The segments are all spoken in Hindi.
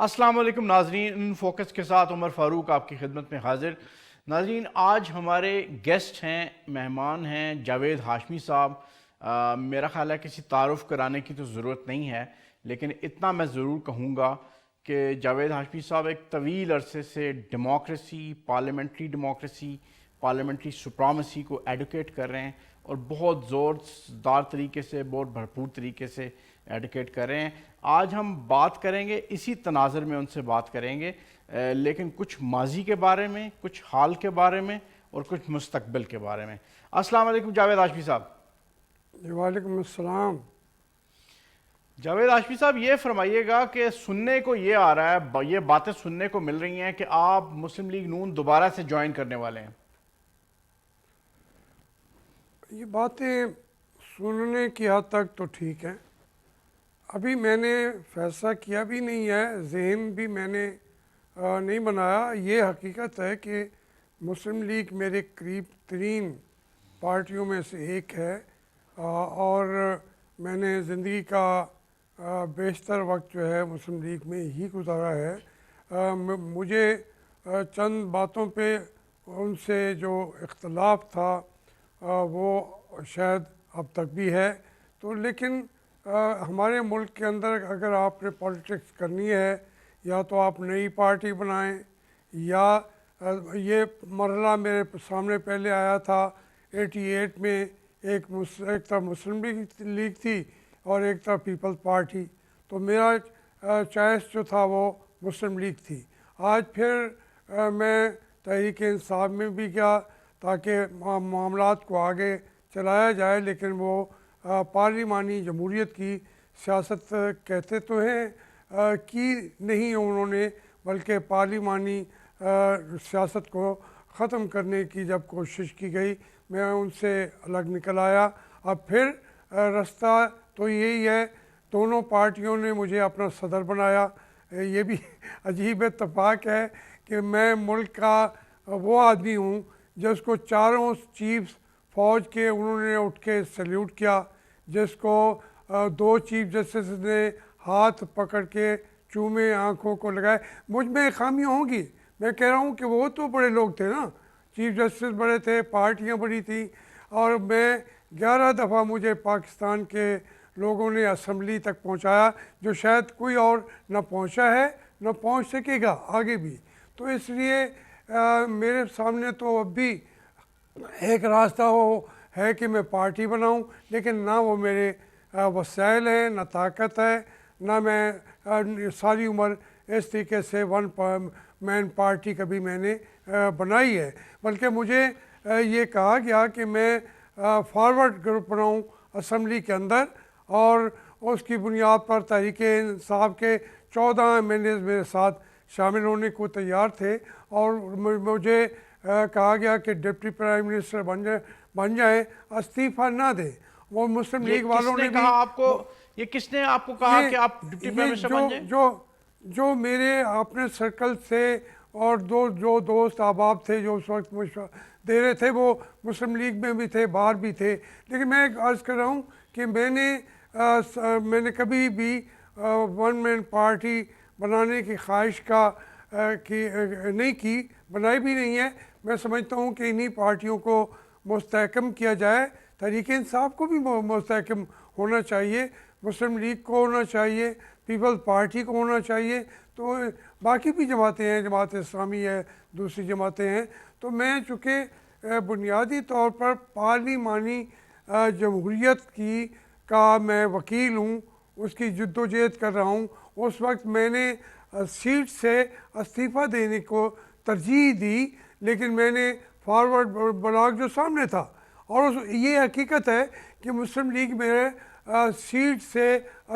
अस्सलाम वालेकुम नाजरीन, फोकस के साथ उमर फ़ारूक आपकी खिदमत में हाजिर। नाजरीन, आज हमारे गेस्ट हैं, मेहमान हैं जावेद हाशमी साहब। मेरा ख़्याल है किसी तारुफ़ कराने की तो ज़रूरत नहीं है, लेकिन इतना मैं ज़रूर कहूँगा कि जावेद हाशमी साहब एक तवील अरसे से डेमोक्रेसी, पार्लियामेंट्री सुप्रीमेसी को एडवोकेट कर रहे हैं और बहुत ज़ोरदार तरीके से, बहुत भरपूर तरीके से एडवोकेट कर रहे हैं। आज हम बात करेंगे, इसी तनाज़ुर में उनसे बात करेंगे, लेकिन कुछ माजी के बारे में, कुछ हाल के बारे में और कुछ मुस्तकबिल के बारे में। अस्सलाम वालेकुम जावेद हाशमी साहब। वालेकुम अस्सलाम। जावेद हाशमी साहब, ये फरमाइएगा कि सुनने को ये आ रहा है, ये बातें सुनने को मिल रही हैं कि आप मुस्लिम लीग नून दोबारा से ज्वाइन करने वाले हैं। ये बातें सुनने की हद तक तो ठीक है, अभी मैंने फैसला किया भी नहीं है, जहन भी मैंने नहीं बनाया। ये हकीकत है कि मुस्लिम लीग मेरे करीब तरीन पार्टियों में से एक है और मैंने ज़िंदगी का बेशतर वक्त जो है मुस्लिम लीग में ही गुजारा है। मुझे चंद बातों पे उनसे जो इख्तलाफ था वो शायद अब तक भी है, तो लेकिन हमारे मुल्क के अंदर अगर आपने पॉलिटिक्स करनी है, या तो आप नई पार्टी बनाएं, या ये मरहला मेरे सामने पहले आया था 88 में, एक तरफ मुस्लिम लीग थी और एक तरफ पीपल्स पार्टी, तो मेरा चॉइस जो था वो मुस्लिम लीग थी। आज फिर मैं तहरीक इंसाफ में भी गया ताकि मामलात को आगे चलाया जाए, लेकिन वो पार्लिमानी जमहूरियत की सियासत कहते तो हैं कि नहीं उन्होंने, बल्कि पार्लिमानी सियासत को ख़त्म करने की जब कोशिश की गई, मैं उनसे अलग निकल आया। अब फिर रास्ता तो यही है, दोनों पार्टियों ने मुझे अपना सदर बनाया। ये भी अजीब इत्तेफाक है कि मैं मुल्क का वो आदमी हूँ जिसको चारों चीफ्स फ़ौज के उन्होंने उठ के सल्यूट किया, जिसको दो चीफ जस्टिस ने हाथ पकड़ के चूमे आँखों को लगाए। मुझ में खामियाँ होंगी, मैं कह रहा हूँ कि वो तो बड़े लोग थे ना, चीफ जस्टिस बड़े थे, पार्टियाँ बड़ी थी, और मैं 11 दफ़ा मुझे पाकिस्तान के लोगों ने असम्बली तक पहुँचाया, जो शायद कोई और न पहुँचा है न पहुँच सकेगा आगे भी। तो इसलिए मेरे सामने तो अब भी एक रास्ता हो है कि मैं पार्टी बनाऊं, लेकिन ना वो मेरे वसाइल हैं, ना ताकत है, ना मैं सारी उम्र इस तरीके से वन मैन पार्टी कभी मैंने बनाई है। बल्कि मुझे ये कहा गया कि मैं फॉरवर्ड ग्रुप बनाऊं असम्बली के अंदर, और उसकी बुनियाद पर तहरीक इंसाफ के 14 एमएलए मेरे साथ शामिल होने को तैयार थे, और मुझे कहा गया कि डिप्टी प्राइम मिनिस्टर बन जाए, इस्तीफ़ा ना दे। वो मुस्लिम लीग वालों ने भी कहा आपको, ये किसने आपको कहा कि आप डिप्टी प्राइम मिनिस्टर बन जाएं? जो मेरे अपने सर्कल से और जो दोस्त अहबाब थे जो उस वक्त मशवरा दे रहे थे, वो मुस्लिम लीग में भी थे, बाहर भी थे। लेकिन मैं अर्ज़ कर रहा हूँ कि मैंने कभी भी वन मैन पार्टी बनाने की ख्वाहिश नहीं की, बनाई भी नहीं है। मैं समझता हूँ कि इन्हीं पार्टियों को मुस्तहकम किया जाए, तहरीक इंसाफ को भी मुस्तहकम होना चाहिए, मुस्लिम लीग को होना चाहिए, पीपल्स पार्टी को होना चाहिए, तो बाकी भी जमातें हैं, जमात इस्लामी है, दूसरी जमातें हैं। तो मैं चूँकि बुनियादी तौर पर पार्लिमानी जमहूरियत का मैं वकील हूँ, उसकी जद्दोजहद कर रहा हूँ, उस वक्त मैंने सीट से इस्तीफ़ा देने को तरजीह दी, लेकिन मैंने फॉरवर्ड ब्लॉक जो सामने था, और ये हकीकत है कि मुस्लिम लीग मेरे सीट से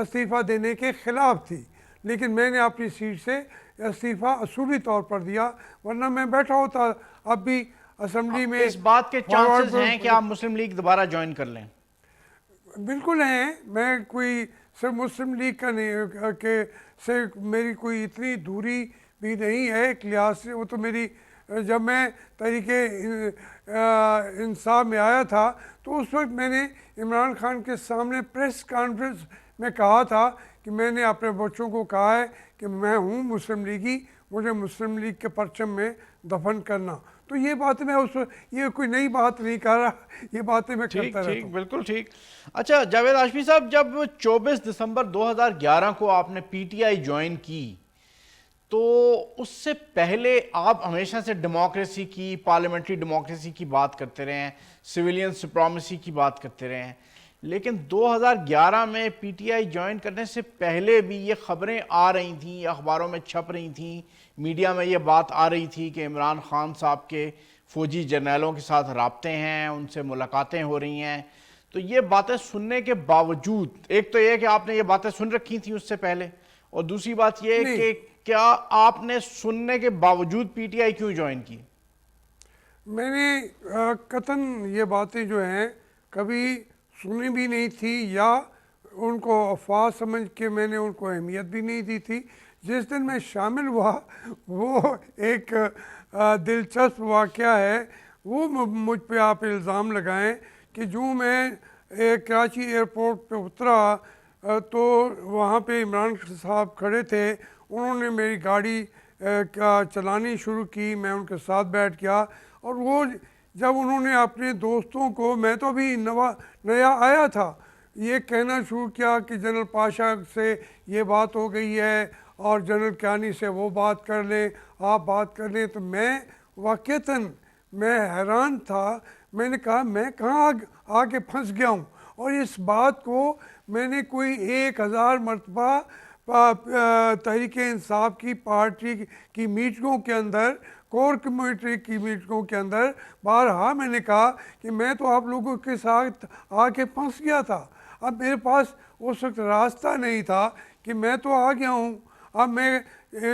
इस्तीफ़ा देने के ख़िलाफ़ थी, लेकिन मैंने अपनी सीट से इस्तीफ़ा असूली तौर पर दिया, वरना मैं बैठा होता अब भी असम्बली में। इस बात के चांसेस हैं कि आप मुस्लिम लीग दोबारा ज्वाइन कर लें? बिल्कुल हैं। मैं कोई सिर्फ मुस्लिम लीग का नहीं के से मेरी कोई इतनी दूरी भी नहीं है एक लिहाज से। वो तो मेरी, जब मैं तहरीके इंसाफ में आया था तो उस वक्त मैंने इमरान खान के सामने प्रेस कॉन्फ्रेंस में कहा था कि मैंने अपने बच्चों को कहा है कि मैं हूँ मुस्लिम लीगी, मुझे मुस्लिम लीग के परचम में दफन करना। तो ये बात मैं ये कोई नई बात नहीं कर रहा, ये बातें मैं ठीक करता रहता ठीक, हूँ। बिल्कुल ठीक। अच्छा जावेद हाशमी साहब, जब 24 दिसंबर 2011 को आपने पीटीआई ज्वाइन की, तो उससे पहले आप हमेशा से डेमोक्रेसी की, पार्लियामेंट्री डेमोक्रेसी की बात करते रहे हैं, सिविलियन सुप्रीमेसी की बात करते रहे हैं, लेकिन 2011 में पीटीआई ज्वाइन करने से पहले भी ये खबरें आ रही थी, अखबारों में छप रही थी, मीडिया में ये बात आ रही थी कि इमरान खान साहब के फौजी जर्नैलों के साथ राब्ते हैं, उनसे मुलाकातें हो रही हैं। तो ये बातें सुनने के बावजूद, एक तो ये कि आपने ये बातें सुन रखी थी उससे पहले, और दूसरी बात ये नहीं, कि क्या आपने सुनने के बावजूद पीटीआई क्यों ज्वाइन की? मैंने कतन ये बातें जो हैं कभी सुनी भी नहीं थी, या उनको अफवाह समझ के मैंने उनको अहमियत भी नहीं दी थी। जिस दिन मैं शामिल हुआ वो एक दिलचस्प वाक़या है। वो मुझ पे आप इल्ज़ाम लगाएं कि जो मैं कराची एयरपोर्ट पे उतरा तो वहाँ पे इमरान साहब खड़े थे, उन्होंने मेरी गाड़ी का चलानी शुरू की, मैं उनके साथ बैठ गया, और वो जब उन्होंने अपने दोस्तों को, मैं तो अभी नया आया था, ये कहना शुरू किया कि जनरल पाशा से ये बात हो गई है और जनरल कियानी से वो बात कर लें, आप बात कर लें, तो मैं वाक़ईतन मैं हैरान था। मैंने कहा मैं कहाँ आके फंस गया हूँ, और इस बात को मैंने कोई 1000 मरतबा तहरीक इंसाफ की पार्टी की मीटिंगों के अंदर, कोर कमेटी की मीटिंगों के अंदर बारहा मैंने कहा कि मैं तो आप लोगों के साथ आके फंस गया था। अब मेरे पास उस वक्त रास्ता नहीं था कि मैं तो आ गया हूँ, अब मैं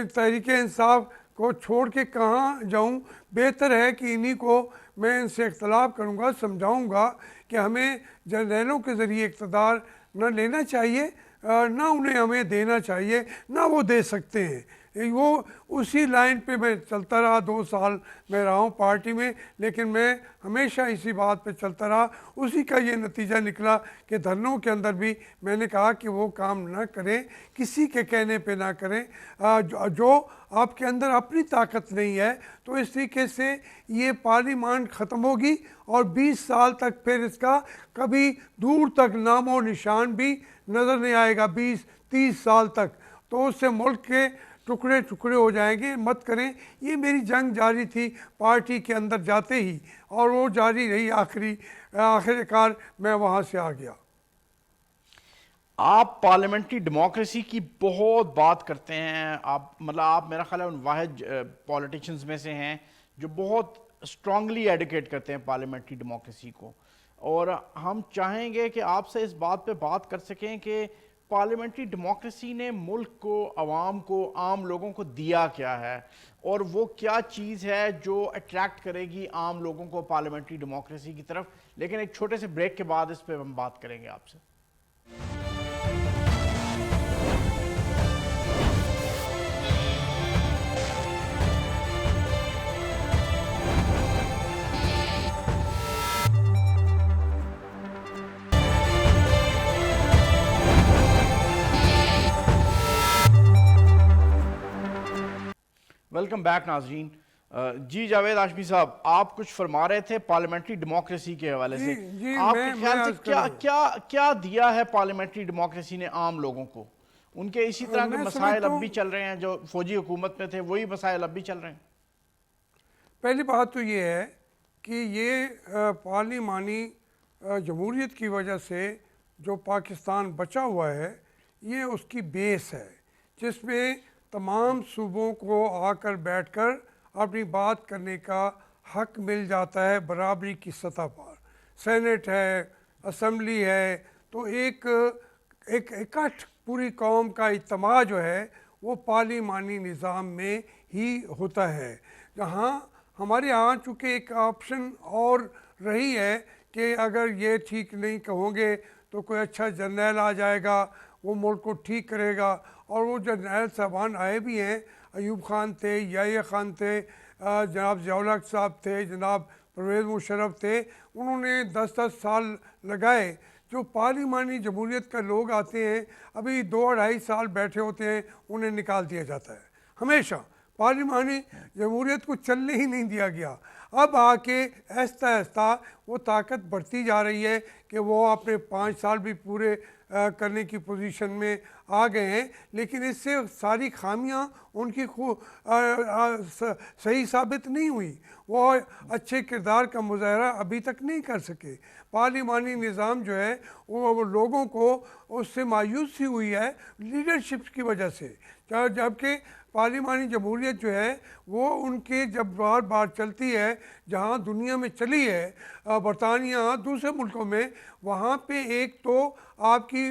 तहरीक इंसाफ को छोड़ के कहाँ जाऊँ। बेहतर है कि इन्हीं को मैं इनसे इख्तलाफ करूँगा, समझाऊँगा कि हमें जर्नैलों के ज़रिए इक़्तिदार न लेना चाहिए, ना उन्हें हमें देना चाहिए, ना वो दे सकते हैं। वो उसी लाइन पे मैं चलता रहा, 2 साल मैं रहा हूँ पार्टी में, लेकिन मैं हमेशा इसी बात पे चलता रहा। उसी का ये नतीजा निकला कि धरनों के अंदर भी मैंने कहा कि वो काम ना करें, किसी के कहने पे ना करें, जो आपके अंदर अपनी ताकत नहीं है। तो इस तरीके से ये पार्लियामेंट ख़त्म होगी और 20 साल तक फिर इसका कभी दूर तक नामो निशान भी नज़र नहीं आएगा, 20-30 साल तक। तो उससे मुल्क के टुकड़े टुकड़े हो जाएंगे। मत करें। ये मेरी जंग जारी थी पार्टी के अंदर जाते ही, और वो जारी रही, आखिरकार मैं वहाँ से आ गया। आप पार्लियामेंट्री डेमोक्रेसी की बहुत बात करते हैं, आप मतलब आप मेरा ख्याल है उन वाहिद पॉलिटिशियंस में से हैं जो बहुत स्ट्रांगली एडवोकेट करते हैं पार्लियामेंट्री डेमोक्रेसी को, और हम चाहेंगे कि आपसे इस बात पे बात कर सकें कि पार्लियामेंट्री डेमोक्रेसी ने मुल्क को, आवाम को, आम लोगों को दिया क्या है, और वो क्या चीज़ है जो अट्रैक्ट करेगी आम लोगों को पार्लियामेंट्री डेमोक्रेसी की तरफ। लेकिन एक छोटे से ब्रेक के बाद इस पर हम बात करेंगे आपसे। वेलकम बैक नाजरीन। जी जावेद हाशमी साहब, आप कुछ फरमा रहे थे पार्लियामेंट्री डेमोक्रेसी के हवाले से। जी, आपके ख्याल से अर्ज क्या करूँ। क्या क्या दिया है पार्लियामेंट्री डेमोक्रेसी ने आम लोगों को? उनके इसी तरह के मैं मसाइल समझता अब भी हूँ, चल रहे हैं, जो फौजी हुकूमत में थे वही मसाइल अब भी चल रहे हैं। पहली बात तो ये है कि ये पार्लिमानी जमहूरियत की वजह से जो पाकिस्तान बचा हुआ है, ये उसकी बेस है, जिसमें तमाम सूबों को आकर बैठकर अपनी बात करने का हक मिल जाता है बराबरी की सतह पर। सेनेट है, असम्बली है, तो एक एक इकट्ठ पूरी कौम का इज्तिमा जो है वो पार्लिमानी निज़ाम में ही होता है। जहाँ हमारे यहाँ चूँकि एक ऑप्शन और रही है कि अगर ये ठीक नहीं कहोगे तो कोई अच्छा जर्नैल आ जाएगा, वो मुल्क को ठीक करेगा। और वो जर्नैल साहबान आए भी हैं, अयूब ख़ान थे, याहिया ख़ान थे, जनाब ज़िया-उल-हक साहब थे, जनाब परवेज़ मुशर्रफ थे। उन्होंने 10-10 साल लगाए जो पार्लिमानी जमहूरियत का लोग आते हैं, अभी 2-2.5 साल बैठे होते हैं, उन्हें निकाल दिया जाता है। हमेशा पार्लिमानी जमहूरियत को चलने ही नहीं दिया गया। अब आके आहिस्ता आहिस्ता वो ताकत बढ़ती जा रही है कि वो अपने 5 साल भी पूरे करने की पोजीशन में आ गए हैं, लेकिन इससे सारी खामियां उनकी सही साबित नहीं हुई। वो अच्छे किरदार का मुजाहरा अभी तक नहीं कर सके। पार्लिमानी निज़ाम जो है वो लोगों को उससे मायूसी हुई है लीडरशिप की वजह से, जबकि पार्लिमानी जमहूरियत जो है वो उनके जब बार बार चलती है, जहाँ दुनिया में चली है, बरतानिया दूसरे मुल्कों में, वहाँ पे एक तो आपकी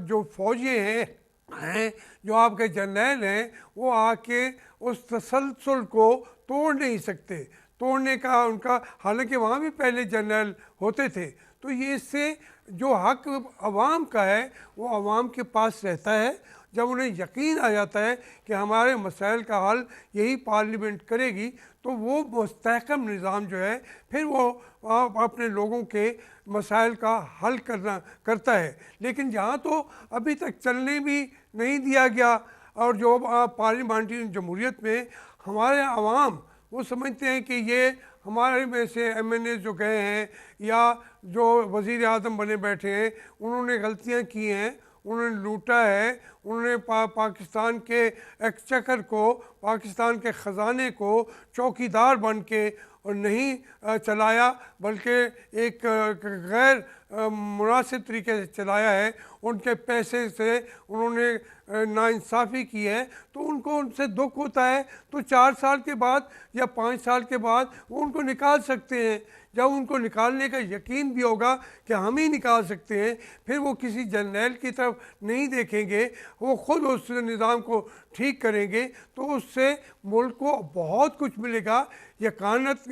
जो फौजें हैं जो आपके जर्नैल हैं, वो आके उस तसलसल को तोड़ नहीं सकते, तोड़ने का उनका, हालांकि वहाँ भी पहले जर्नैल होते थे। तो ये इससे जो हक अवाम का है वो अवाम के पास रहता है। जब उन्हें यकीन आ जाता है कि हमारे मसाइल का हल यही पार्लियामेंट करेगी, तो वो मुस्तहकम निज़ाम जो है फिर वो अपने लोगों के मसाइल का हल करता है। लेकिन जहाँ तो अभी तक चलने भी नहीं दिया गया, और जो पार्लियामेंट्री जमहूरियत में हमारे अवाम वो समझते हैं कि ये हमारे में से MNA जो गए हैं या जो वज़ीर आज़म बने बैठे हैं, उन्होंने गलतियाँ की हैं, उन्होंने लूटा है, उन्होंने पाकिस्तान के एक्सचेकर को, पाकिस्तान के ख़जाने को चौकीदार बन के और नहीं चलाया, बल्कि एक गैर मुनासिब तरीके से चलाया है। उनके पैसे से उन्होंने नाइंसाफ़ी की है, तो उनको उनसे दुख होता है, तो 4 साल के बाद या 5 साल के बाद वो उनको निकाल सकते हैं। जब उनको निकालने का यकीन भी होगा कि हम ही निकाल सकते हैं, फिर वो किसी जर्नैल की तरफ नहीं देखेंगे, वो ख़ुद उस निज़ाम को ठीक करेंगे, तो उससे मुल्क को बहुत कुछ मिलेगा। यकानत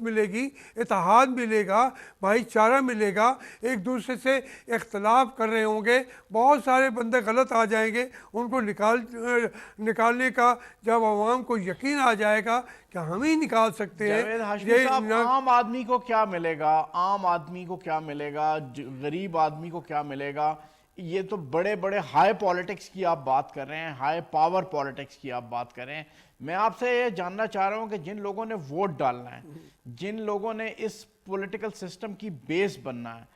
मिलेगी, इत्तेहाद मिलेगा, भाईचारा मिलेगा, एक दूसरे से इख्तलाफ कर रहे होंगे, बहुत सारे बंदे गलत आ जाएंगे, उनको निकालने का जब आवाम को यकीन आ जाएगा कि हम ही निकाल सकते हैं। जावेद हाशमी साहब, आम आदमी को क्या मिलेगा? आम आदमी को क्या मिलेगा? गरीब आदमी को क्या मिलेगा? ये तो बड़े बड़े हाई पॉलिटिक्स की आप बात कर रहे हैं, हाई पावर पॉलिटिक्स की आप बात कर रहे हैं। मैं आपसे ये जानना चाह रहा हूं कि जिन लोगों ने वोट डालना है, जिन लोगों ने इस पॉलिटिकल सिस्टम की बेस बनना है,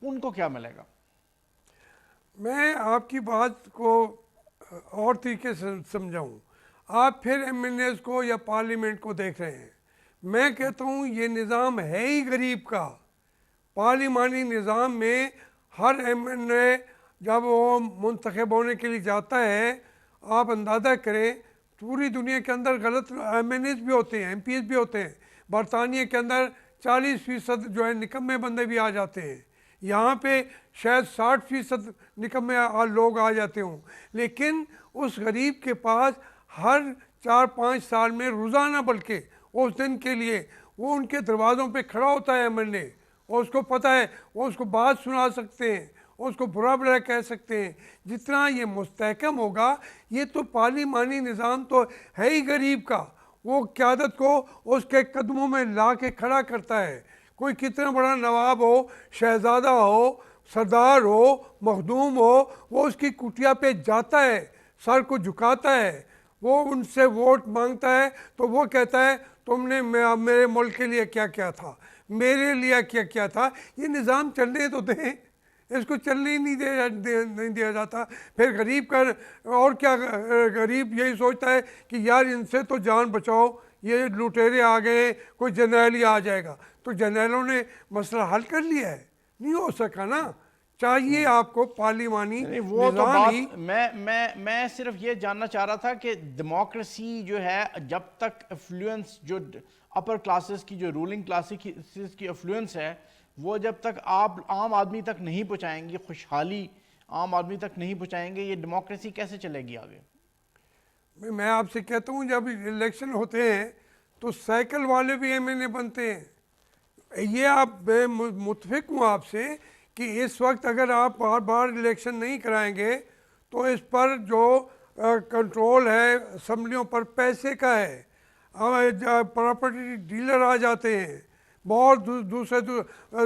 उनको क्या मिलेगा? मैं आपकी बात को और तरीके से समझाऊं। आप फिर MNAs को या पार्लियामेंट को देख रहे हैं। मैं कहता हूं ये निज़ाम है ही गरीब का। पार्लिमानी निज़ाम में हर MNA जब वो मुंतखब होने के लिए जाता है, आप अंदाज़ा करें पूरी दुनिया के अंदर गलत MNAs भी होते हैं, MPs भी होते हैं। बरतानिया के अंदर 40% जो है निकम्मे बंदे भी आ जाते हैं, यहाँ पे शायद 60% निकम्मे लोग आ जाते हों। लेकिन उस गरीब के पास हर 4-5 साल में रोज़ाना, बल्कि उस दिन के लिए वो उनके दरवाज़ों पे खड़ा होता है MNA, और उसको पता है वो उसको बात सुना सकते हैं, उसको बुरा बुरा कह सकते हैं। जितना ये मुस्तहकम होगा, ये तो पार्लिमानी निज़ाम तो है ही गरीब का, वो क़यादत को उसके कदमों में ला के खड़ा करता है। कोई कितना बड़ा नवाब हो, शहज़ादा हो, सरदार हो, मखदूम हो, वो उसकी कुटिया पे जाता है, सर को झुकाता है, वो उनसे वोट मांगता है, तो वो कहता है तुमने मेरे मुल्क के लिए क्या क्या था, मेरे लिए क्या क्या था। ये निज़ाम चलने तो दें, इसको चलने ही नहीं दिया जाता। फिर गरीब का और क्या, गरीब यही सोचता है कि यार इनसे तो जान बचाओ, ये लुटेरे आ गए, कोई जर्नैल ही आ जाएगा। तो जर्नैलों ने मसला हल कर लिया है? नहीं हो सका ना। चाहिए आपको पार्लिमानी वो तो बात मैं सिर्फ ये जानना चाह रहा था कि डेमोक्रेसी जो है, जब तक एफ्लुएंस जो अपर क्लासेस की, जो रूलिंग क्लासेस की एफ्लुएंस है, वो जब तक आप आम आदमी तक नहीं पहुंचाएंगे, खुशहाली आम आदमी तक नहीं पहुंचाएंगे, ये डेमोक्रेसी कैसे चलेगी आगे? मैं आपसे कहता हूँ जब इलेक्शन होते हैं तो साइकिल वाले भी MNA बनते हैं। ये आप, मैं मुत्फिक हूँ आपसे कि इस वक्त अगर आप बार बार इलेक्शन नहीं कराएंगे तो इस पर जो कंट्रोल है असम्बलियों पर पैसे का है, प्रॉपर्टी डीलर आ जाते हैं, बहुत दूसरे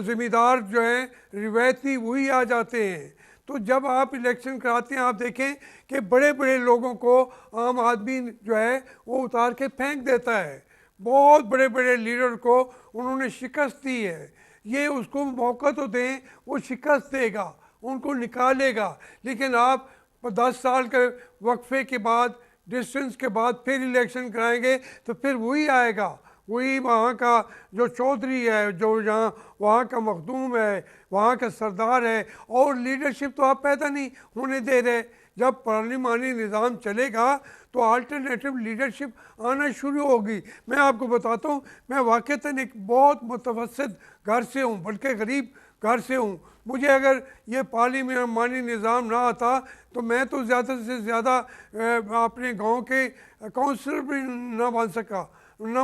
ज़िम्मेदार जो हैं रिवायती वही आ जाते हैं। तो जब आप इलेक्शन कराते हैं, आप देखें कि बड़े बड़े लोगों को आम आदमी जो है वो उतार के फेंक देता है। बहुत बड़े बड़े लीडर को उन्होंने शिकस्त दी है। ये उसको मौका तो दें, वो शिकस्त देगा, उनको निकालेगा। लेकिन आप 10 साल के वक्फे के बाद, डिस्टेंस के बाद फिर इलेक्शन कराएंगे तो फिर वही आएगा, वही वहाँ का जो चौधरी है, जो वहाँ का मखदूम है, वहाँ का सरदार है। और लीडरशिप तो आप पैदा नहीं होने दे रहे। जब पार्लिमानी निज़ाम चलेगा तो अल्टरनेटिव लीडरशिप आना शुरू होगी। मैं आपको बताता हूँ, मैं वाक़ईतन एक बहुत मुतवस्सित घर से हूँ, बल्कि गरीब घर से हूँ। मुझे अगर ये पार्लिमानी निज़ाम ना आता तो मैं तो ज़्यादा से ज़्यादा अपने गांव के काउंसलर भी ना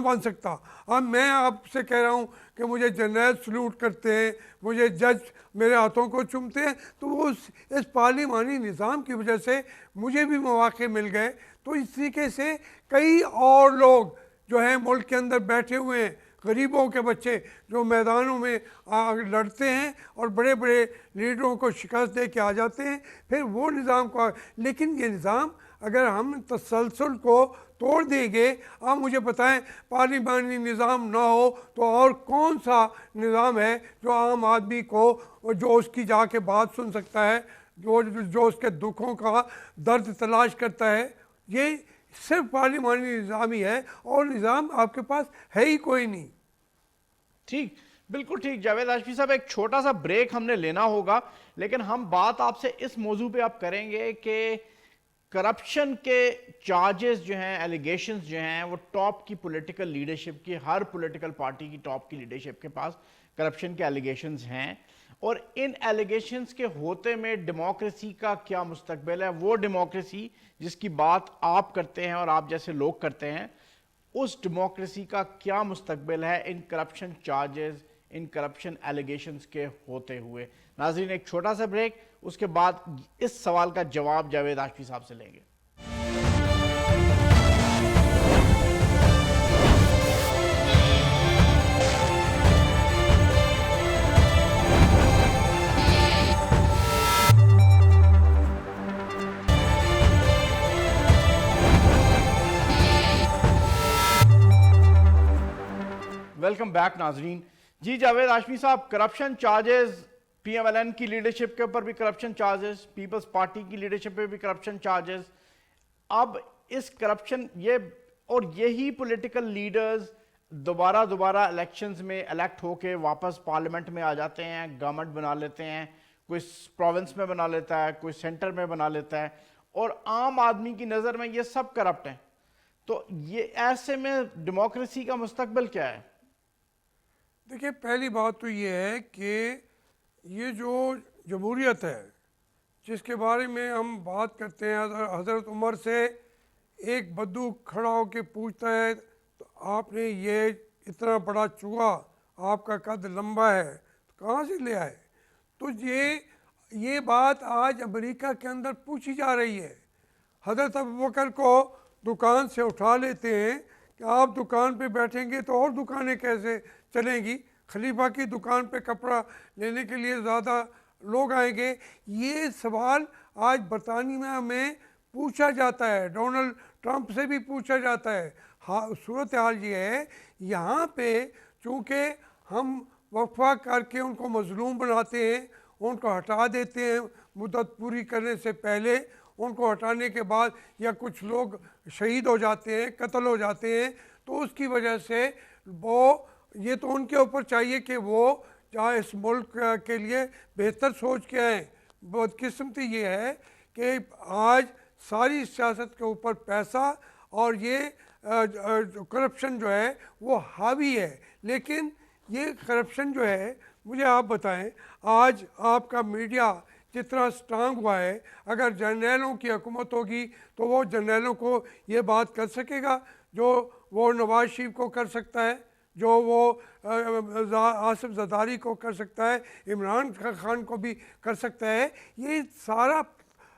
बन सकता। अब मैं आपसे कह रहा हूँ कि मुझे जनरल सल्यूट करते हैं, मुझे जज मेरे हाथों को चूमते हैं, तो वो इस पार्लिमानी निज़ाम की वजह से मुझे भी मौके मिल गए। तो इस तरीके से कई और लोग जो हैं मुल्क के अंदर बैठे हुए हैं, गरीबों के बच्चे जो मैदानों में लड़ते हैं और बड़े बड़े लीडरों को शिकस्त दे के आ जाते हैं। फिर वो निज़ाम को, लेकिन ये निज़ाम अगर हम तसलसल को तोड़ देंगे, आप मुझे बताएं, पार्लिमानी निज़ाम ना हो तो और कौन सा निज़ाम है जो आम आदमी को, जो उसकी जाके बात सुन सकता है, जो उसके दुखों का दर्द तलाश करता है। ये सिर्फ पार्लिमानी निज़ाम ही है और निज़ाम आपके पास है ही कोई नहीं। ठीक, बिल्कुल ठीक। जावेद हाशमी साहब, एक छोटा सा ब्रेक हमने लेना होगा, लेकिन हम बात आपसे इस मौजू पे आप करेंगे कि करप्शन के चार्जेस जो हैं, एलिगेशंस जो हैं, वो टॉप की पॉलिटिकल लीडरशिप की, हर पॉलिटिकल पार्टी की टॉप की लीडरशिप के पास करप्शन के एलिगेशंस हैं। और इन एलिगेशंस के होते में डेमोक्रेसी का क्या मुस्तकबिल है? वो डेमोक्रेसी जिसकी बात आप करते हैं और आप जैसे लोग करते हैं, उस डेमोक्रेसी का क्या मुस्तकबिल है in corruption charges, in corruption allegations के होते हुए? नाज़रीन, एक छोटा सा ब्रेक, उसके बाद इस सवाल का जवाब जावेद हाशमी साहब से लेंगे। वेलकम बैक नाजरीन। जी जावेद हाशमी साहब, करप्शन चार्जेस, पीएमएलएन की लीडरशिप के ऊपर भी करप्शन चार्जेस, पीपल्स पार्टी की लीडरशिप पे भी करप्शन चार्जेस। अब इस करप्शन, ये और यही पॉलिटिकल लीडर्स दोबारा इलेक्शंस में इलेक्ट होके वापस पार्लियामेंट में आ जाते हैं, गवर्नमेंट बना लेते हैं, कोई प्रोविंस में बना लेता है, कोई सेंटर में बना लेता है, और आम आदमी की नज़र में ये सब करप्ट हैं। तो ये ऐसे में डेमोक्रेसी का मुस्तकबिल क्या है? देखिए, पहली बात तो ये है कि ये जो जमहूरियत है जिसके बारे में हम बात करते हैं, हज़रत उमर से एक बद्दू खड़ा होकर पूछता है तो आपने ये इतना बड़ा चूहा, आपका कद लंबा है, तो कहाँ से ले आए? तो ये बात आज अमेरिका के अंदर पूछी जा रही है। हज़रत अबू बकर को दुकान से उठा लेते हैं कि आप दुकान पे बैठेंगे तो और दुकानें कैसे चलेंगी, खलीफा की दुकान पे कपड़ा लेने के लिए ज़्यादा लोग आएंगे। ये सवाल आज बरतानिया में पूछा जाता है, डोनाल्ड ट्रंप से भी पूछा जाता है। हाँ, सूरत हाल ये है, यहाँ पे चूँकि हम वक्फा करके उनको मजलूम बनाते हैं, उनको हटा देते हैं मुद्दत पूरी करने से पहले, उनको हटाने के बाद या कुछ लोग शहीद हो जाते हैं, कत्ल हो जाते हैं, तो उसकी वजह से वो, ये तो उनके ऊपर चाहिए कि वो जहाँ इस मुल्क के लिए बेहतर सोच के आएँ। बदकिस्मती ये है कि आज सारी सियासत के ऊपर पैसा और ये करप्शन जो है वो हावी है। लेकिन ये करप्शन जो है, मुझे आप बताएं, आज आपका मीडिया जितना स्ट्रांग हुआ है, अगर जर्नैलों की हुकूमत होगी तो वो जर्नैलों को ये बात कर सकेगा जो वो नवाज शरीफ को कर सकता है, जो वो आसिफ जरदारी को कर सकता है, इमरान खान को भी कर सकता है। ये सारा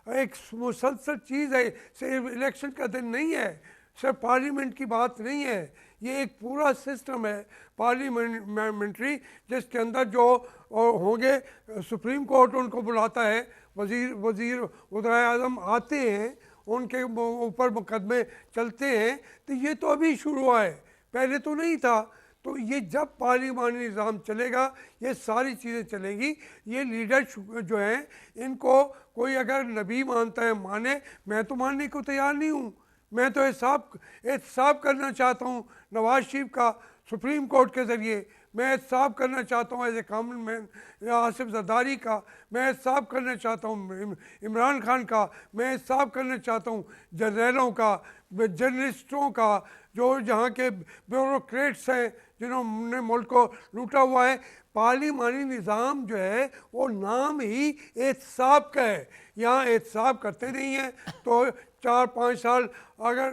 एक मुसलसल चीज़ है, सिर्फ इलेक्शन का दिन नहीं है। सिर्फ पार्लियामेंट की बात नहीं है, ये एक पूरा सिस्टम है पार्लियामेंट्री, जिसके अंदर जो होंगे, सुप्रीम कोर्ट उनको बुलाता है, वजीर वज़ीर आज़म आते हैं, उनके ऊपर मुकदमे चलते हैं। तो ये तो अभी शुरू हुआ है, पहले तो नहीं था। तो ये जब पार्लिमानी निज़ाम चलेगा ये सारी चीज़ें चलेगी। ये लीडर जो हैं इनको कोई अगर नबी मानता है माने, मैं तो मानने को तैयार नहीं हूँ। मैं तो एहतसाब करना चाहता हूँ नवाज शरीफ का सुप्रीम कोर्ट के ज़रिए, मैं एहतसाब करना चाहता हूँ as a common man Asif Zardari का, मैं एहतसाब करना चाहता हूँ इमरान खान का, मैं एहतसाब करना चाहता हूँ जनरलों का, जर्नलिस्टों का, जो जहाँ के ब्यूरोक्रेट्स हैं जिन्होंने मुल्क को लूटा हुआ है। पार्लिमानी निज़ाम जो है वो नाम ही एहतसाब का है। यहाँ एहतसाब करते नहीं हैं तो 4-5 साल अगर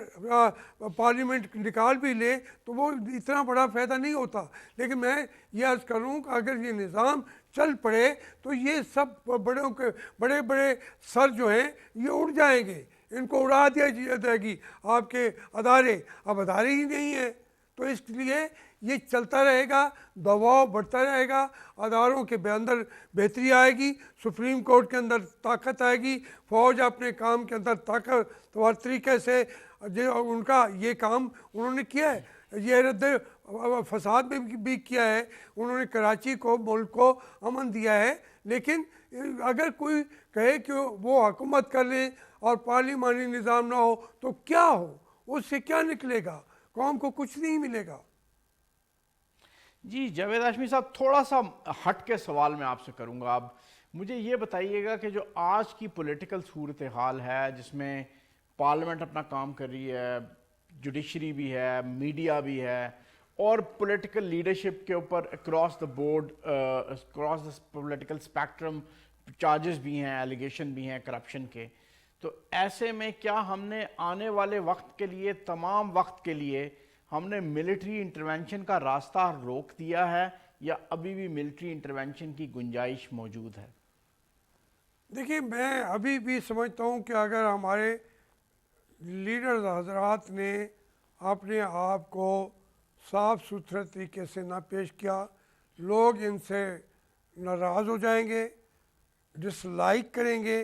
पार्लियामेंट निकाल भी ले तो वो इतना बड़ा फ़ायदा नहीं होता। लेकिन मैं ये अर्ज़ करूँ कि अगर ये निज़ाम चल पड़े तो ये सब बड़े बड़े सर जो हैं ये उड़ जाएंगे, इनको उड़ा दिया जाएगी आपके अदारे। अब अदारे ही नहीं हैं, तो इसलिए ये चलता रहेगा, दबाव बढ़ता रहेगा, अदारों के अंदर बेहतरी आएगी, सुप्रीम कोर्ट के अंदर ताकत आएगी, फ़ौज अपने काम के अंदर ताकतवर तरीके से जो उनका ये काम उन्होंने किया है, ये रद्द फसाद में भी किया है, उन्होंने कराची को, मुल्क को अमन दिया है। लेकिन अगर कोई कहे कि वो हुकूमत कर लें और पार्लिमानी निज़ाम ना हो तो क्या हो, उससे क्या निकलेगा? कौम को कुछ नहीं मिलेगा। जी जावेद हाशमी साहब, थोड़ा सा हट के सवाल मैं आपसे करूंगा। आप मुझे ये बताइएगा कि जो आज की पॉलिटिकल सूरत हाल है जिसमें पार्लियामेंट अपना काम कर रही है, जुडिशरी भी है, मीडिया भी है, और पॉलिटिकल लीडरशिप के ऊपर across the board, across the political spectrum charges भी हैं, एलिगेशन भी हैं करप्शन के, तो ऐसे में क्या हमने आने वाले वक्त के लिए, तमाम वक्त के लिए, हमने मिलिट्री इंटरवेंशन का रास्ता रोक दिया है या अभी भी मिलिट्री इंटरवेंशन की गुंजाइश मौजूद है? देखिए, मैं अभी भी समझता हूँ कि अगर हमारे लीडर्स हजरात ने अपने आप को साफ सुथरे तरीके से ना पेश किया, लोग इनसे नाराज़ हो जाएंगे, डिसलाइक करेंगे,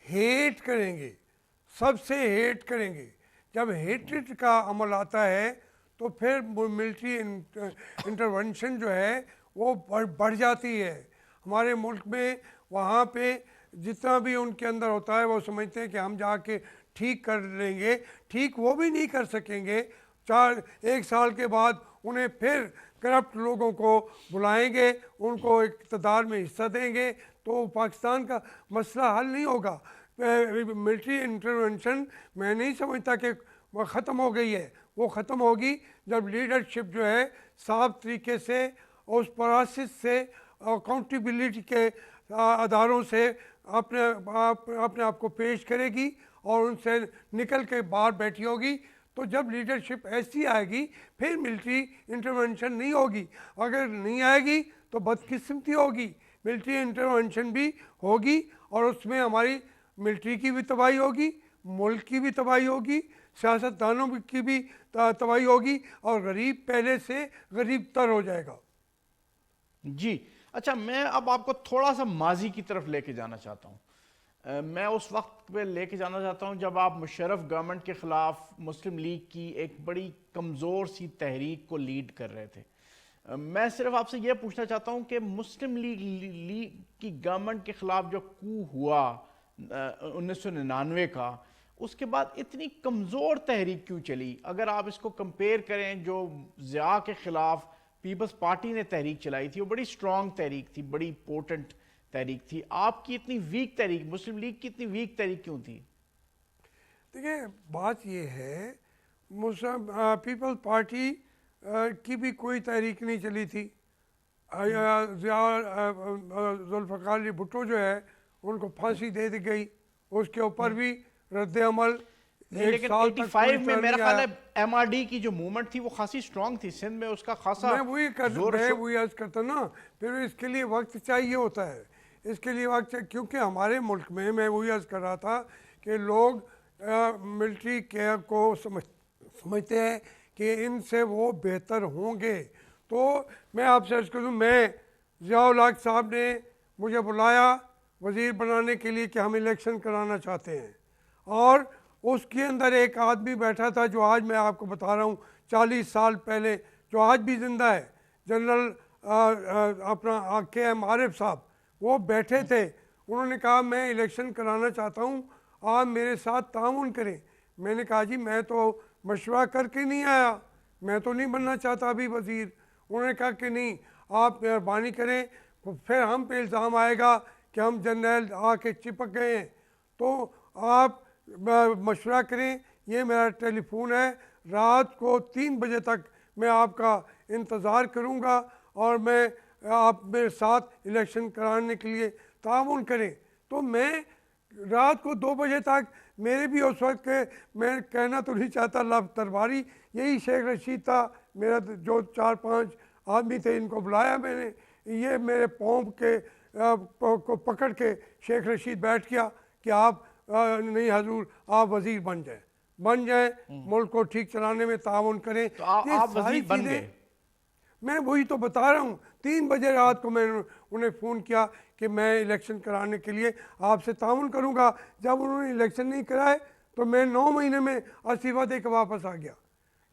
हेट करेंगे, सबसे हेट करेंगे। जब हेट्रेड का अमल आता है तो फिर मिलिट्री इंटरवेंशन जो है वो बढ़ जाती है। हमारे मुल्क में वहाँ पे जितना भी उनके अंदर होता है वो समझते हैं कि हम जाके ठीक कर लेंगे, ठीक वो भी नहीं कर सकेंगे। 1 साल के बाद उन्हें फिर करप्ट लोगों को बुलाएंगे, उनको इक़्तिदार में हिस्सा देंगे, तो पाकिस्तान का मसला हल नहीं होगा। मिलिट्री इंटरवेंशन मैं नहीं समझता कि वो ख़त्म हो गई है। वो ख़त्म होगी जब लीडरशिप जो है साफ तरीके से उस प्रोसेस से, अकाउंटेबिलिटी के अदारों से अपने आप को पेश करेगी और उनसे निकल के बाहर बैठी होगी। तो जब लीडरशिप ऐसी आएगी फिर मिलिट्री इंटरवेंशन नहीं होगी। अगर नहीं आएगी तो बदकिस्मती होगी, मिलिट्री इंटरवेंशन भी होगी और उसमें हमारी मिलिट्री की भी तबाही होगी, मुल्क की भी तबाही होगी, सियासतदानों की भी तबाही होगी और गरीब पहले से गरीब तर हो जाएगा। जी अच्छा, मैं अब आपको थोड़ा सा माजी की तरफ लेके जाना चाहता हूँ। मैं उस वक्त पे लेके जाना चाहता हूँ जब आप मुशर्रफ गवर्नमेंट के ख़िलाफ़ मुस्लिम लीग की एक बड़ी कमज़ोर सी तहरीक को लीड कर रहे थे। मैं सिर्फ आपसे यह पूछना चाहता हूँ कि मुस्लिम लीग की गवर्नमेंट के ख़िलाफ़ जो कू हुआ 1999 का, उसके बाद इतनी कमज़ोर तहरीक क्यों चली? अगर आप इसको कंपेयर करें, जो ज़िया के ख़िलाफ़ पीपल्स पार्टी ने तहरीक चलाई थी वो बड़ी स्ट्रॉन्ग तहरीक थी, बड़ी पोटेंट तहरीक थी। आपकी इतनी वीक तहरीक, मुस्लिम लीग की इतनी वीक तहरीक क्यों थी? देखिए, बात ये है, पीपल्स पार्टी की भी कोई तहरीक नहीं चली थी। जुल्फ़िकार अली भुट्टो जो है उनको फांसी दे दी गई, उसके ऊपर भी रद्द अमल लेकिन 85 में मेरा ख्याल है एमआरडी की जो मूवमेंट थी वो खासी स्ट्रॉन्ग थी सिंध में, उसका खासा मैं वही अर्ज करता ना। फिर इसके लिए वक्त चाहिए होता है, इसके लिए वक्त चाहिए, क्योंकि हमारे मुल्क में मैं वही अर्ज कर रहा था कि लोग मिलिट्री के को समझते हैं कि इनसे वो बेहतर होंगे। तो मैं आपसे अर्ज़ करूँ, मैं ज़िया-उल हक साहब ने मुझे बुलाया वज़ीर बनाने के लिए कि हम इलेक्शन कराना चाहते हैं, और उसके अंदर एक आदमी बैठा था जो आज मैं आपको बता रहा हूँ 40 साल पहले, जो आज भी ज़िंदा है, जनरल अपना के.एम. आरिफ साहब, वो बैठे थे। उन्होंने कहा मैं इलेक्शन कराना चाहता हूँ, आप मेरे साथ ताउन करें। मैंने कहा जी मैं तो मशवरा करके नहीं आया, मैं तो नहीं बनना चाहता अभी वज़ीर। उन्होंने कहा कि नहीं, आप मेहरबानी करें, फिर हम पे इल्ज़ाम आएगा कि हम जर्नल आके चिपक गए हैं, तो आप मशवरा करें। ये मेरा टेलीफोन है, रात को 3 बजे तक मैं आपका इंतज़ार करूँगा, और मैं आप मेरे साथ इलेक्शन कराने के लिए ताउन करें। तो मैं रात को 2 बजे तक, मेरे भी उस वक्त के, मैं कहना तो नहीं चाहता लब तरबारी, यही शेख रशीद था मेरा, जो 4-5 आदमी थे, इनको बुलाया मैंने, ये मेरे पाँव के को पकड़ के शेख रशीद बैठ गया कि आप नहीं हजूर, आप वज़ीर बन जाए, मुल्क को ठीक चलाने में ताउन करें। तो ये आप सारी वज़ीर बन चीज़ें गए। मैं वही तो बता रहा हूँ। 3 बजे रात को मैंने उन्हें फ़ोन किया कि मैं इलेक्शन कराने के लिए आपसे ताउन करूँगा। जब उन्होंने इलेक्शन नहीं कराए तो मैं 9 महीने में इस्तीफ़ा दे के वापस आ गया।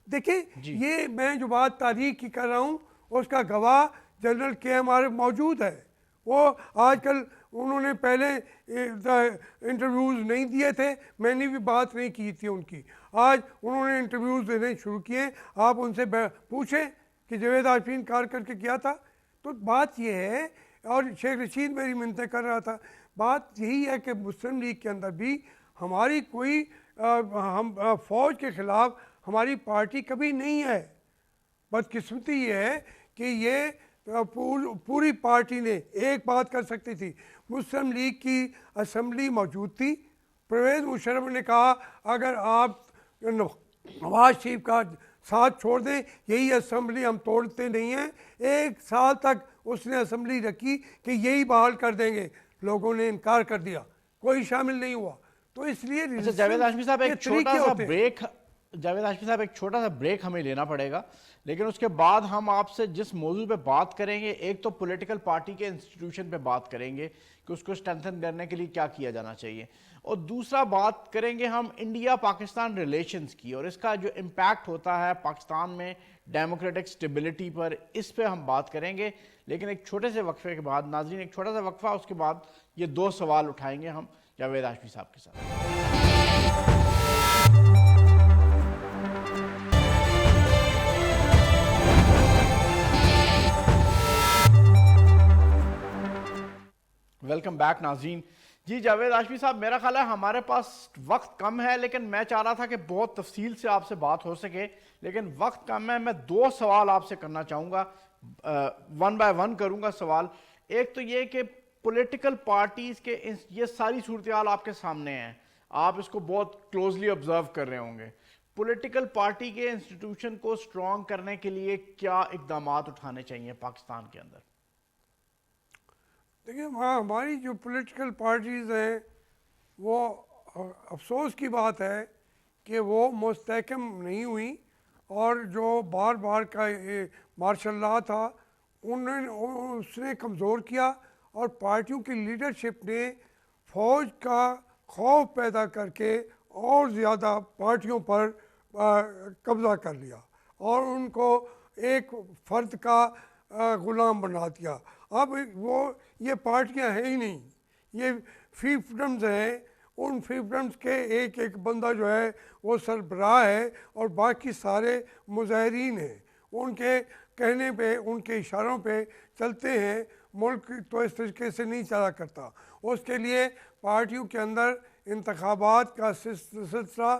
देखिए, ये मैं जो बात तारीख की कर रहा हूँ, उसका गवाह जनरल के.एम. आरिफ मौजूद है। वो आजकल, उन्होंने पहले इंटरव्यूज़ नहीं दिए थे, मैंने भी बात नहीं की थी उनकी, आज उन्होंने इंटरव्यूज़ देने शुरू किए। आप उनसे पूछें कि जावेद हाशमी कार करके किया था। तो बात यह है, और शेख रशीद मेरी मिन्नतें कर रहा था, बात यही है कि मुस्लिम लीग के अंदर भी हमारी कोई हम फ़ौज के ख़िलाफ़ हमारी पार्टी कभी नहीं है। बदकिस्मती ये है कि ये पूरी पार्टी ने एक बात कर सकती थी। मुस्लिम लीग की असम्बली मौजूद थी, परवेज़ मुशर्रफ ने कहा अगर आप नवाज शरीफ का साथ छोड़ दें, यही असम्बली हम तोड़ते नहीं हैं। 1 साल तक उसने असम्बली रखी कि यही बहाल कर देंगे, लोगों ने इनकार कर दिया, कोई शामिल नहीं हुआ। तो इसलिए अच्छा जावेद हाशमी साहब, एक छोटा सा ब्रेक, जावेद हाशमी साहब एक छोटा सा ब्रेक हमें लेना पड़ेगा, लेकिन उसके बाद हम आपसे जिस मौजू पे बात करेंगे, एक तो पॉलिटिकल पार्टी के इंस्टीट्यूशन पे बात करेंगे कि उसको स्ट्रेंथन करने के लिए क्या किया जाना चाहिए, और दूसरा बात करेंगे हम इंडिया पाकिस्तान रिलेशंस की और इसका जो इम्पैक्ट होता है पाकिस्तान में डेमोक्रेटिक स्टेबिलिटी पर, इस पे हम बात करेंगे। लेकिन एक छोटे से वक्फे के बाद, नाज़रीन एक छोटा सा वक्फा, उसके बाद ये 2 सवाल उठाएंगे हम जावेद हाशमी साहब के साथ। वेलकम बैक नाज़रीन। जी जावेद हाशमी साहब, मेरा ख्याल है हमारे पास वक्त कम है, लेकिन मैं चाह रहा था कि बहुत तफसील से आपसे बात हो सके, लेकिन वक्त कम है। मैं 2 सवाल आपसे करना चाहूँगा, 1 बाय 1 करूँगा सवाल। एक तो ये कि पॉलिटिकल पार्टीज़ के ये सारी सूरत हाल आपके सामने हैं, आप इसको बहुत क्लोजली ऑब्जर्व कर रहे होंगे। पॉलिटिकल पार्टी के इंस्टीट्यूशन को स्ट्रॉन्ग करने के लिए क्या इकदाम उठाने चाहिए पाकिस्तान के अंदर? देखिए, हमारी जो पॉलिटिकल पार्टीज़ हैं, वो अफसोस की बात है कि वो मुस्तहकम नहीं हुई, और जो बार बार का मार्शल लॉ था उसने कमज़ोर किया, और पार्टियों की लीडरशिप ने फ़ौज का खौफ पैदा करके और ज़्यादा पार्टियों पर कब्ज़ा कर लिया और उनको एक फ़र्द का ग़ुलाम बना दिया। अब वो ये पार्टियां हैं ही नहीं, ये फीफडम्स हैं। उन फीफडम्स के एक एक बंदा जो है वो सरबराह है, और बाकी सारे मुजाहिरीन हैं। उनके कहने पे, उनके इशारों पे चलते हैं। मुल्क तो इस तरीके से नहीं चला करता। उसके लिए पार्टियों के अंदर इंतखाबात का सिलसिला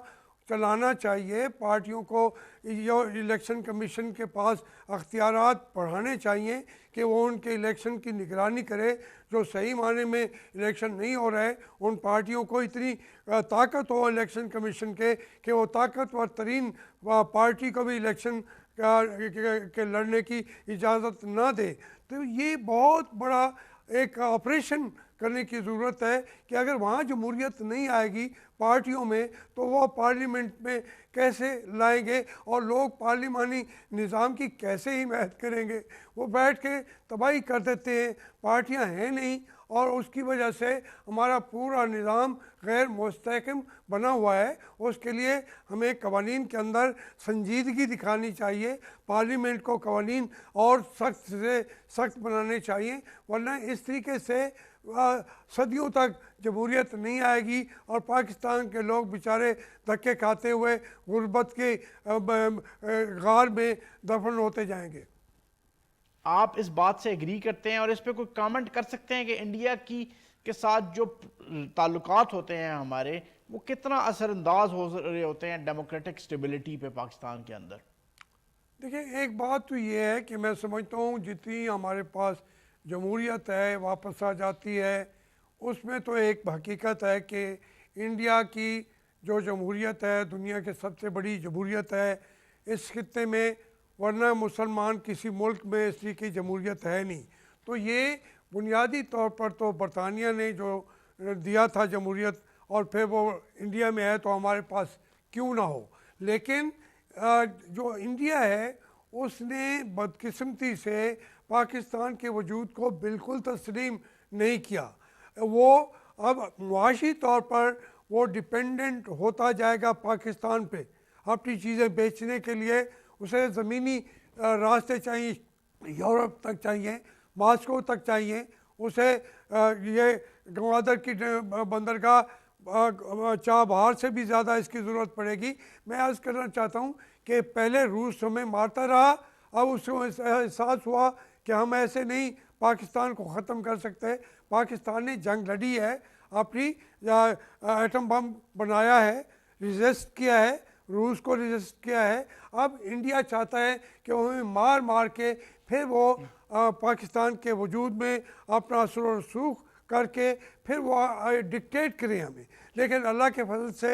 चलाना चाहिए। पार्टियों को इलेक्शन कमीशन के पास अख्तियारात बढ़ाने चाहिए कि वो उनके इलेक्शन की निगरानी करे। जो सही माने में इलेक्शन नहीं हो रहा है, उन पार्टियों को इतनी ताकत हो इलेक्शन कमीशन के कि वो ताकतवर तरीन पार्टी को भी इलेक्शन के लड़ने की इजाज़त ना दे। तो ये बहुत बड़ा एक ऑपरेशन करने की ज़रूरत है कि अगर वहाँ जमहूरियत नहीं आएगी पार्टियों में तो वो पार्लियामेंट में कैसे लाएंगे और लोग पार्लिमानी निज़ाम की कैसे हिमायत करेंगे। वो बैठ के तबाही कर देते हैं, पार्टियां हैं नहीं, और उसकी वजह से हमारा पूरा निज़ाम गैर मुस्तहकम बना हुआ है। उसके लिए हमें कवानीन के अंदर संजीदगी दिखानी चाहिए, पार्लियामेंट को कवानीन और सख्त से सख्त बनाने चाहिए, वरना इस तरीके से सदियों तक जमहूरियत नहीं आएगी और पाकिस्तान के लोग बेचारे धक्के खाते हुए गुर्बत के गार में दफन होते जाएंगे। आप इस बात से एग्री करते हैं और इस पे कोई कमेंट कर सकते हैं कि इंडिया की के साथ जो ताल्लुकात होते हैं हमारे, वो कितना असरअंदाज हो रहे होते हैं डेमोक्रेटिक स्टेबिलिटी पे पाकिस्तान के अंदर? देखिए, एक बात तो ये है कि मैं समझता हूँ जितनी हमारे पास जमहूरियत है वापस आ जाती है, उसमें तो एक हकीकत है कि इंडिया की जो जमहूरियत है दुनिया की सबसे बड़ी जमहूरियत है इस खित्ते में, वरना मुसलमान किसी मुल्क में इस तरह की जमहूरियत है नहीं। तो ये बुनियादी तौर पर तो बरतानिया ने जो दिया था जमहूरियत और फिर वो इंडिया में है तो हमारे पास क्यों ना हो। लेकिन जो इंडिया है उसने बदकिस्मती से पाकिस्तान के वजूद को बिल्कुल तस्लीम नहीं किया। वो अब मुआशी तौर पर वो डिपेंडेंट होता जाएगा पाकिस्तान पे अपनी चीज़ें बेचने के लिए। उसे ज़मीनी रास्ते चाहिए, यूरोप तक चाहिए, मास्को तक चाहिए, उसे ये गंगादर की बंदरगाह चाबहार से भी ज़्यादा इसकी ज़रूरत पड़ेगी। मैं अर्ज़ करना चाहता हूँ कि पहले रूस हमें मारता रहा, अब उसको एहसास हुआ कि हम ऐसे नहीं पाकिस्तान को ख़त्म कर सकते। पाकिस्तान ने जंग लड़ी है, अपनी एटम बम बनाया है, रिजिस्ट किया है, रूस को रिजिस्ट किया है। अब इंडिया चाहता है कि हमें मार मार के फिर वो पाकिस्तान के वजूद में अपना असर और रसूख करके फिर वो डिक्टेट करें हमें। लेकिन अल्लाह के फजल से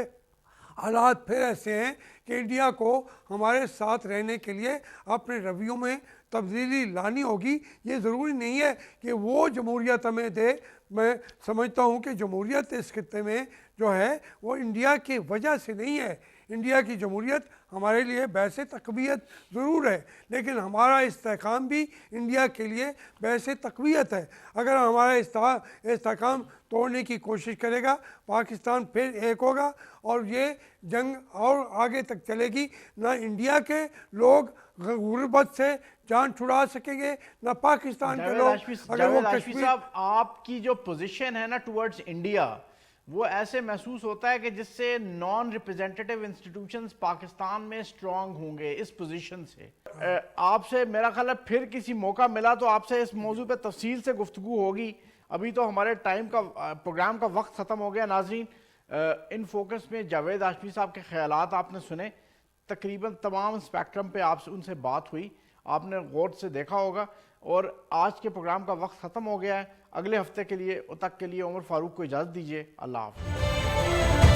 हालात फिर ऐसे हैं कि इंडिया को हमारे साथ रहने के लिए अपने रवैयों में तब्दीली लानी होगी। ये ज़रूरी नहीं है कि वो जमहूरियत हमें दे। मैं समझता हूँ कि जमहूरियत इस खित्ते में जो है वो इंडिया की वजह से नहीं है। इंडिया की जमहूरियत हमारे लिए वैसे तकवीत ज़रूर है, लेकिन हमारा इस्तेहकाम भी इंडिया के लिए वैसे तकवीत है। अगर हमारा इस्तेहकाम तोड़ने की कोशिश करेगा पाकिस्तान फिर एक होगा और ये जंग और आगे तक चलेगी। ना इंडिया के लोग गुर्बत से जान छुड़ा सकेंगे, ना पाकिस्तान के लोग। अगर वो कश्मीर साहब, आपकी जो पोजीशन है ना टुवर्ड्स इंडिया, वो ऐसे महसूस होता है कि जिससे नॉन रिप्रेजेंटेटिव इंस्टीट्यूशंस पाकिस्तान में स्ट्रांग होंगे इस पोजीशन से। आपसे मेरा ख्याल है फिर किसी मौका मिला तो आपसे इस मौजू पे तफसील से गुफ्तगू होगी। अभी तो हमारे प्रोग्राम का वक्त ख़त्म हो गया। नाज़रीन, इन फोकस में जावेद हाशमी साहब के ख्यालात आपने सुने, तकरीबन तमाम स्पेक्ट्रम पे आपसे उनसे बात हुई, आपने गौर से देखा होगा। और आज के प्रोग्राम का वक्त ख़त्म हो गया है। अगले हफ्ते के लिए तक के लिए उमर फारूक को इजाज़त दीजिए। अल्लाह हाफ़िज़।